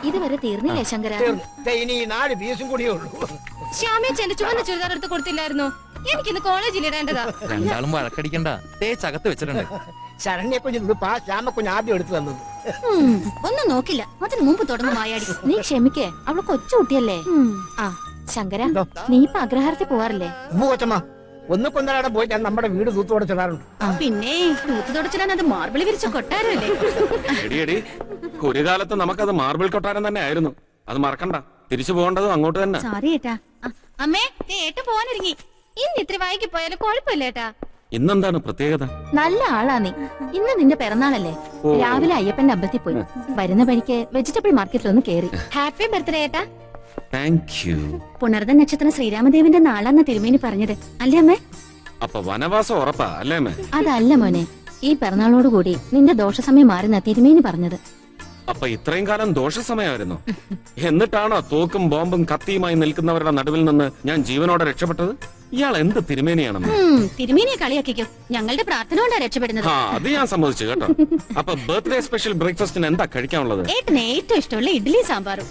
ഇതുവരെ തീർന്നില്ലേ ശങ്കര? ഇനി 4 പീസും കൂടിയേ ഉള്ളൂ. ശ്യാമേച്ചന്റെ ചുവന്ന ചുരിദാർ എടുത്ത് കൊടുത്തില്ലായിരുന്നോ? എനിക്കിന്ന് കോളേജിൽ ഇടേണ്ടതാ. രണ്ടാളും വഴക്കടിക്കണ്ട, തേച്ചകത്ത് വെച്ചിട്ടുണ്ട്. ശരണ്യെ കുഞ്ഞിപ്പാ ശ്യാമക്കുഞ്ഞ് ആദ്യം എടുത്തു തന്നത്. ഒന്നും നോക്കില്ല, അതിന് മുമ്പ് തുടങ്ങും മായാടി. നീ ക്ഷമിക്കേ, അവള് കൊച്ചുകുട്ടിയല്ലേ. ആ ശങ്കര, നീ ഇപ്പൊ അഗ്രഹാരത്തിൽ പോവാറില്ലേ? കൊച്ചമ്മ ഒന്ന് കൊന്നരാടെ പോയി ഞാൻ നമ്മുടെ വീട് തൂത്ത് തുടച്ചിടാറുണ്ട്. പിന്നെ തൂത്ത് തുടച്ചിടാൻ അത് മാർബിൾ വിരിച്ച കൊട്ടാരല്ലേ? ഒരു കാലത്ത് നമുക്കത് മാർബിൾ കൊട്ടാരം തന്നെ ആയിരുന്നു. അത് മറക്കണ്ട, തിരിച്ചു പോകേണ്ടതും അങ്ങോട്ട് തന്നെ. സോറി ഏട്ടാ. അമ്മേ, ഏട്ട പോവാനിറങ്ങി. ഇന്ന് ഇത്തിരി വൈകി പോയാലും കുഴപ്പമില്ല ഏട്ടാ. ഇന്നെന്താണ് പ്രത്യേകത? നല്ല ആളാ നീ. ഇന്ന് നിന്റെ പിറന്നാളല്ലേ? രാവിലെ അയ്യപ്പന്റെ അമ്പലത്തിൽ പോയി. വരുന്ന വഴിക്ക് വെജിറ്റബിൾ മാർക്കറ്റിൽ ഒന്ന് കേറി. ഹാപ്പി ബർത്ത്ഡേ ഏട്ടാ. പുണർദ നക്ഷത്രം ശ്രീരാമദേവന്റെ നാളാന്ന തിരുമേനി പറഞ്ഞത് അല്ലേ അമ്മേ? അപ്പൊ വനവാസം ഉറപ്പാ അല്ലേ അമ്മേ? അതല്ല മോനെ, ഈ പിറന്നാളോടുകൂടി നിന്റെ ദോഷസമയം മാറുന്ന തിരുമേനി പറഞ്ഞത്. അപ്പൊ ഇത്രയും കാലം ദോഷസമയമായിരുന്നു. എന്നിട്ടാണോ തോക്കും ബോംബും കത്തിയുമായി നിൽക്കുന്നവരുടെ നടുവിൽ നിന്ന് ഞാൻ ജീവനോടെ രക്ഷപ്പെട്ടത്? ഇയാൾ എന്ത് തിരുമേനിയാണെന്ന്. തിരുമേനിയെ കളിയാക്കിക്കോ, ഞങ്ങളുടെ പ്രാർത്ഥന കൊണ്ടാ രക്ഷപ്പെടുന്നത്. അത് ഞാൻ സമ്മതിച്ചു കേട്ടോ. അപ്പൊ ബർത്ത്ഡേ സ്പെഷ്യൽ ബ്രേക്ക്ഫാസ്റ്റിന് എന്താ കഴിക്കാനുള്ളത്? ഏട്ടന് ഏറ്റവും ഇഷ്ടമുള്ള ഇഡ്ഡലി സാമ്പാറും.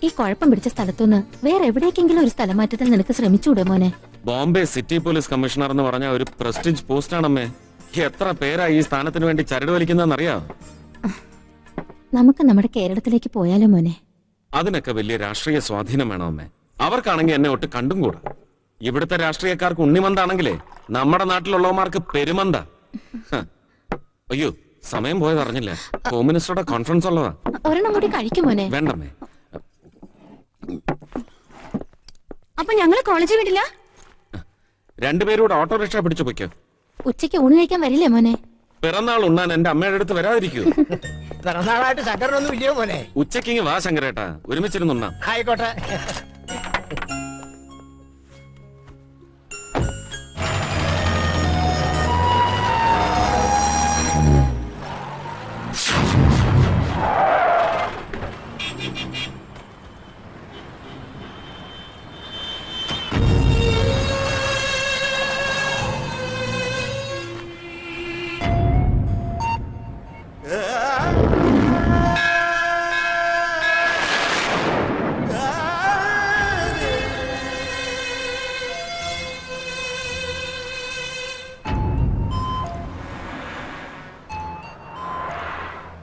ഈ കുഴപ്പം പിടിച്ച സ്ഥലത്തുനിന്ന് വേറെ എവിടേക്കെങ്കിലും ഒരു സ്ഥലം മാറ്റത്തിൽ നിനക്ക് ശ്രമിച്ചൂടെ മോനെ? ബോംബെ സിറ്റി പോലീസ് കമ്മീഷണർ എന്ന് പറഞ്ഞ ഒരു പ്രസ്റ്റീജ് പോസ്റ്റ് ആണമ്മേ. എത്ര പേരാ ഈ സ്ഥാനത്തിന് വേണ്ടി ചരട് വലിക്കുന്നറിയാ? നമുക്ക് നമ്മുടെ കേരളത്തിലേക്ക് പോയാലോ മോനെ? അതിനൊക്കെ വലിയ രാഷ്ട്രീയ സ്വാധീനം വേണം അമ്മേ. അവർക്കാണെങ്കിൽ എന്നെ ഒട്ട് കണ്ടും കൂടാ. ഇവിടുത്തെ രാഷ്ട്രീയക്കാർക്ക് ഉണ്ണിമന്താണെങ്കിലേ നമ്മുടെ നാട്ടിലുള്ളവന്മാർക്ക് പെരുമന്ത. അയ്യോ, സമയം പോയത് അറിഞ്ഞില്ല. ഹോം മിനിസ്റ്ററുടെ കോൺഫറൻസ് ഉള്ളതാ. ഒരെണ്ണം കൂടി കഴിക്കും മോനെ. വേണ്ടമ്മേ. അപ്പൊ ഞങ്ങള് കോളേജിൽ വിടില്ല? രണ്ടുപേരൂടെ ഓട്ടോറിക്ഷ പിടിച്ചു പൊയ്ക്കോ. ഉച്ചയ്ക്ക് ഊണ് കഴിക്കാൻ വരില്ലേ മോനെ? പിറന്നാൾ ഉണ്ണാൻ എന്റെ അമ്മയുടെ അടുത്ത് വരാതിരിക്കൂ. പിറന്നാളായിട്ട് ശങ്കരനൊന്നും ഇല്ലയോ മോനെ? ഉച്ചക്കിങ് വാ ശങ്കരേട്ടാ, ഒരുമിച്ചിരുന്നുണ്ണാം. ആയിക്കോട്ടെ.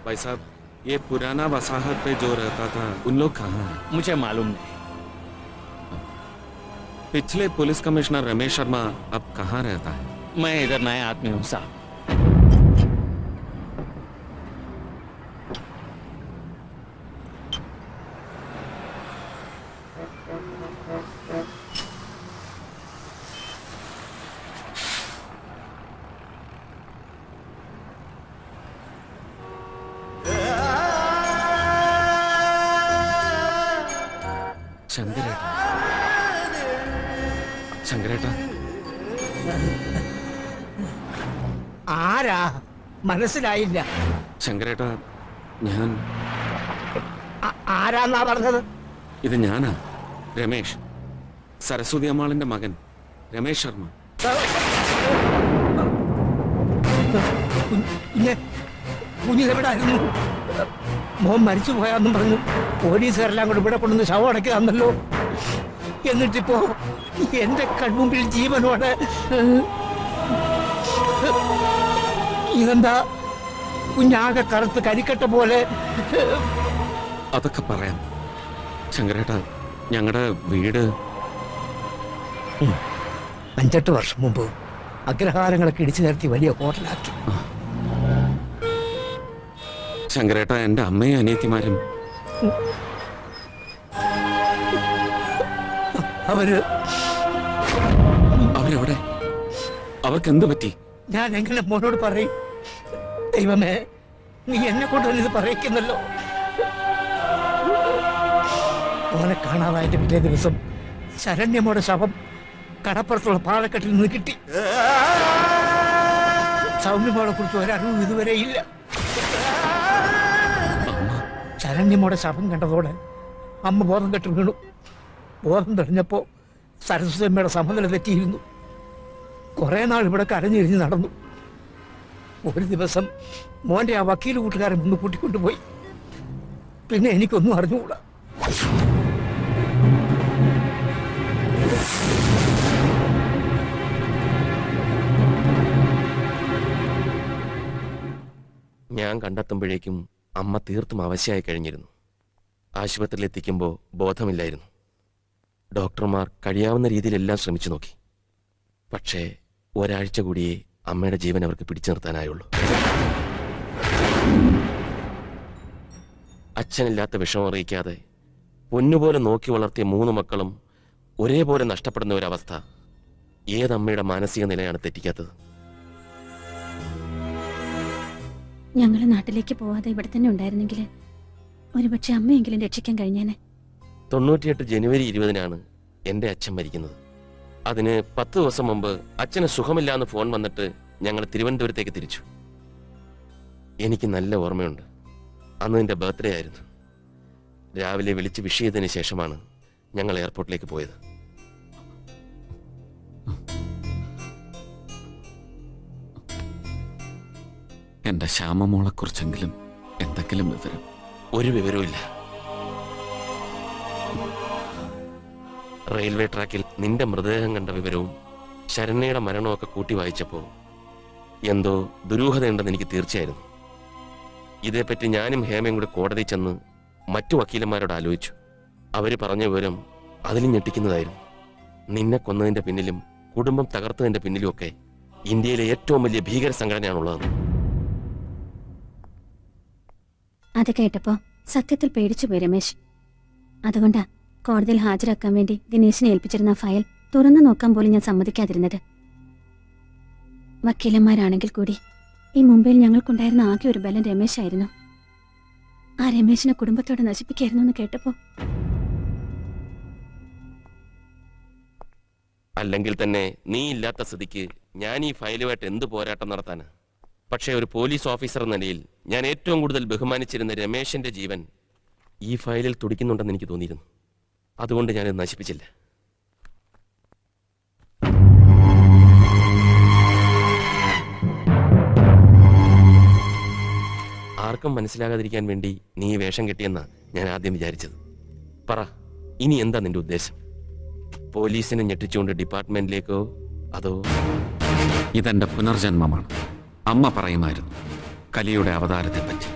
भाई साहब, ये पुराना वसाहत पे जो रहता था उन लोग कहाँ हैं? मुझे मालूम नहीं। पिछले पुलिस कमिश्नर रमेश शर्मा अब कहाँ रहता है? मैं इधर नया आदमी हूँ साहब। ശങ്കരേട്ടാ, ആരാ? മനസ്സിലായില്ല. ശങ്കരേട്ടാ, ഞാൻ ആരാന്നാ പറഞ്ഞത്? ഇത് ഞാനാ, രമേശ്, സരസ്വതി അമ്മാളിന്റെ മകൻ രമേശ് ശർമ്മ. കുഞ്ഞിതെവിടായിരുന്നു? മോൻ മരിച്ചു പോയാന്നും പറഞ്ഞു പോലീസുകാരെല്ലാം കൂടെ ഇവിടെ കൊണ്ടുവന്ന് ശവം അടക്കി തന്നല്ലോ. എന്നിട്ടിപ്പോ എന്റെ കൺമുമ്പിൽ ജീവനോടെ. ഇതെന്താ കുഞ്ഞാകെ കറുത്ത് കരിക്കട്ട പോലെ? അതൊക്കെ പറയാം ശങ്കരേട്ടാ. ഞങ്ങളുടെ വീട് 5-8 വർഷം മുമ്പ് അഗ്രഹാരങ്ങളൊക്കെ ഇടിച്ചു നിരത്തി വലിയ ഹോട്ടലാക്കി. ശങ്കരേട്ടാ, എന്റെ അമ്മയും അനിയത്തിമാരും അവരെവിടെ? അവർക്ക് എന്ത് പറ്റി? ഞാൻ എങ്ങനെ മോനോട് പറയും? ദൈവമേ, നീ എന്നെ കൊണ്ടുവന്ന് ഇത് പറയിക്കുന്നല്ലോ. മോനെ കാണാതായിട്ട് പിറ്റേ ദിവസം ശരണ്യമോടെ ശവം കടപ്പുറത്തുള്ള പാലക്കെട്ടിൽ നിന്ന് കിട്ടി. സൗമ്യമോളെ കുറിച്ച് ഒരറിവും ഇതുവരെ ഇല്ല. ശരണ്യമോടെ ശവം കണ്ടതോടെ അമ്മ ബോധം കെട്ട് വീണു. ബോധം തെളിഞ്ഞപ്പോ സരസ്വതിയമ്മയുടെ സമനില തെറ്റിയിരുന്നു. കുറെ നാൾ ഇവിടെ കരഞ്ഞിരിഞ്ഞ് നടന്നു. ഒരു ദിവസം മോന്റെ ആ വക്കീൽ കൂട്ടുകാരൻ ഒന്ന് കൂട്ടിക്കൊണ്ടുപോയി. പിന്നെ എനിക്കൊന്നും അറിഞ്ഞുകൂടാ. ഞാൻ കണ്ടെത്തുമ്പോഴേക്കും അമ്മ തീർത്തും അവശയായി കഴിഞ്ഞിരുന്നു. ആശുപത്രിയിൽ എത്തിക്കുമ്പോൾ ബോധമില്ലായിരുന്നു. ഡോക്ടർമാർ കഴിയാവുന്ന രീതിയിലെല്ലാം ശ്രമിച്ചു നോക്കി. പക്ഷേ ഒരാഴ്ച കൂടിയേ അമ്മയുടെ ജീവൻ അവർക്ക് പിടിച്ചു നിർത്താനായുള്ളൂ. അച്ഛനില്ലാത്ത വിഷമം അറിയിക്കാതെ പൊന്നുപോലെ നോക്കി വളർത്തിയ 3 മക്കളും ഒരേപോലെ നഷ്ടപ്പെടുന്ന ഒരവസ്ഥ ഏതമ്മയുടെ മാനസിക നിലയാണ് തെറ്റിക്കാത്തത്? ഞങ്ങള് നാട്ടിലേക്ക് പോവാതെ ഇവിടെ തന്നെ ഉണ്ടായിരുന്നെങ്കിൽ ഒരുപക്ഷെ അമ്മയെങ്കിലും രക്ഷിക്കാൻ കഴിഞ്ഞേനെ. 98 ജനുവരി 20-നാണ് എന്റെ അച്ഛൻ മരിക്കുന്നത്. അതിന് 10 ദിവസം മുമ്പ് അച്ഛന് സുഖമില്ലാന്ന് ഫോൺ വന്നിട്ട് ഞങ്ങൾ തിരുവനന്തപുരത്തേക്ക് തിരിച്ചു. എനിക്ക് നല്ല ഓർമ്മയുണ്ട്. അന്ന് എന്റെ ബർത്ത്ഡേ ആയിരുന്നു. രാവിലെ വിളിച്ച് വിഷ് ചെയ്തതിന് ശേഷമാണ് ഞങ്ങൾ എയർപോർട്ടിലേക്ക് പോയത്. എന്റെ ശ്യാമമോളെ കുറിച്ചെങ്കിലും എന്തെങ്കിലും വിവരം? ഒരു വിവരവും ഇല്ല. റെയിൽവേ ട്രാക്കിൽ നിന്റെ മൃതദേഹം കണ്ട വിവരവും ശരണ്യയുടെ മരണമൊക്കെ കൂട്ടി വായിച്ചപ്പോൾ എന്തോ ദുരൂഹതയുണ്ടെന്ന് എനിക്ക് തീർച്ചയായിരുന്നു. ഇതേപ്പറ്റി ഞാനും ഹേമയും കൂടി കോടതി ചെന്ന് മറ്റു വക്കീലന്മാരോട് ആലോചിച്ചു. അവര് പറഞ്ഞ വിവരം അതിലും ഞെട്ടിക്കുന്നതായിരുന്നു. നിന്നെ കൊന്നതിന്റെ പിന്നിലും കുടുംബം തകർത്തതിന്റെ പിന്നിലും ഒക്കെ ഇന്ത്യയിലെ ഏറ്റവും വലിയ ഭീകര സംഘടനയാണുള്ളതെന്ന്. അത് കേട്ടപ്പോ സത്യത്തിൽ പേടിച്ചു പോയി രമേശ്. അതുകൊണ്ടാ കോടതിയിൽ ഹാജരാക്കാൻ വേണ്ടി ദിനേശിനെ ഏൽപ്പിച്ചിരുന്ന ഫയൽ തുറന്നു നോക്കാൻ പോലും ഞാൻ സമ്മതിക്കാതിരുന്നത്. വക്കീലന്മാരാണെങ്കിൽ കൂടി ഈ മുംബൈയിൽ ഞങ്ങൾക്കുണ്ടായിരുന്ന ആകെ ഒരു ബലം രമേശായിരുന്നു. ആ രമേശിനെ കുടുംബത്തോടെ നശിപ്പിക്കായിരുന്നു എന്ന് കേട്ടപ്പോ. അല്ലെങ്കിൽ തന്നെ നീ ഇല്ലാത്ത സ്ഥിതിക്ക് ഞാൻ ഈ ഫയലുമായിട്ട് എന്ത് പോരാട്ടം നടത്താന്? പക്ഷേ ഒരു പോലീസ് ഓഫീസർ എന്ന നിലയിൽ ഞാൻ ഏറ്റവും കൂടുതൽ ബഹുമാനിച്ചിരുന്ന രമേശന്റെ ജീവൻ ഈ ഫയലിൽ തുടിക്കുന്നുണ്ടെന്ന് എനിക്ക് തോന്നിയിരുന്നു. അതുകൊണ്ട് ഞാനത് നശിപ്പിച്ചില്ല. ആർക്കും മനസ്സിലാകാതിരിക്കാൻ വേണ്ടി നീ വേഷം കെട്ടിയെന്നാ ഞാൻ ആദ്യം വിചാരിച്ചത്. പറ, ഇനി എന്താ നിന്റെ ഉദ്ദേശം? പോലീസിനെ ഞെട്ടിച്ചുകൊണ്ട് ഡിപ്പാർട്ട്മെന്റിലേക്കോ അതോ? ഇതെന്റെ പുനർജന്മമാണ്. അമ്മ പറയുമായിരുന്നു കലിയുടെ അവതാരത്തെപ്പറ്റി.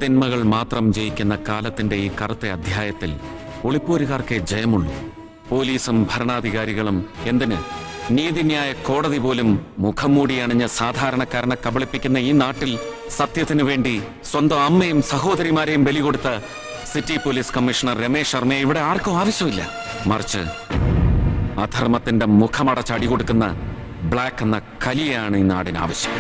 തിന്മകൾ മാത്രം ജയിക്കുന്ന കാലത്തിന്റെ ഈ കറുത്ത അധ്യായത്തിൽ ഒളിപ്പോരുകാർക്കേ ജയമുള്ളൂ. പോലീസും ഭരണാധികാരികളും എന്തിന് നീതിന്യായ കോടതി പോലും മുഖം മൂടി അണിഞ്ഞ സാധാരണക്കാരനെ കബളിപ്പിക്കുന്ന ഈ നാട്ടിൽ സത്യത്തിനു വേണ്ടി സ്വന്തം അമ്മയും സഹോദരിമാരെയും ബലി കൊടുത്ത സിറ്റി പോലീസ് കമ്മീഷണർ രമേശ് ശർമ്മയെ ഇവിടെ ആർക്കും ആവശ്യമില്ല. മറിച്ച് അധർമ്മത്തിന്റെ മുഖമടച്ചടി കൊടുക്കുന്ന ബ്ലാക്ക് എന്ന കലിയാണ് ഈ നാടിന് ആവശ്യം.